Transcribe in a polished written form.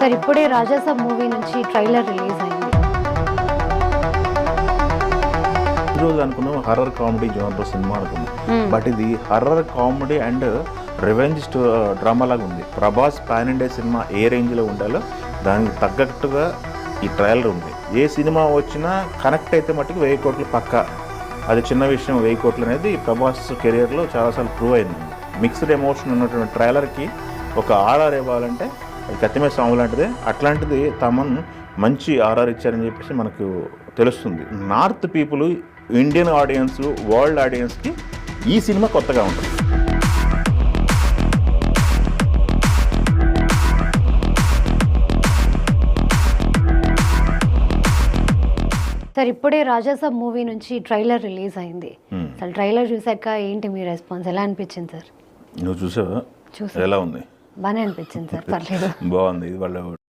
Sir ఇప్పుడే Raja Saab movie నుంచి trailer release అయింది. ఈరోజు అనుకున్నాం హర్రర్ కామెడీ జోనర్ సినిమా అనుకున్నాం, బట్ ఇది horror comedy and revenge drama లాగా ఉంది. ప్రభాస్ పాన్ ఇండియా సినిమా ఏ రేంజ్లో ఉండాలో దానికి తగ్గట్టుగా ఈ ట్రైలర్ ఉంది. ఏ సినిమా వచ్చినా కనెక్ట్ అయితే మట్టుకు 1000 కోట్లు పక్కా. అది చిన్న విషయం, 1000 కోట్లు అనేది ప్రభాస్ కెరియర్లో చాలాసార్లు ప్రూవ్ అయింది. మిక్స్డ్ ఎమోషన్ ఉన్నటువంటి ట్రైలర్కి ఒక ఆర్ఆర్ ఇవ్వాలంటే అది కత్తిమీద సాంగ్ లాంటిదే. అట్లాంటిది తమన్ మంచి ఆర్ఆర్ ఇచ్చారని చెప్పేసి మనకు తెలుస్తుంది. North people, Indian audience, world ఆడియన్స్కి ఈ సినిమా కొత్తగా ఉంటుంది. సార్ ఇప్పుడే రాజాసాబ్ మూవీ నుంచి ట్రైలర్ రిలీజ్ అయింది. అసలు ట్రైలర్ చూసాక ఏంటి మీ రెస్పాన్స్, ఎలా అనిపించింది సార్? నువ్వు చూసావా? ఎలా ఉంది? బాగానే అనిపించింది సార్, పర్లేదు. బాగుంది. ఇది వాళ్ళ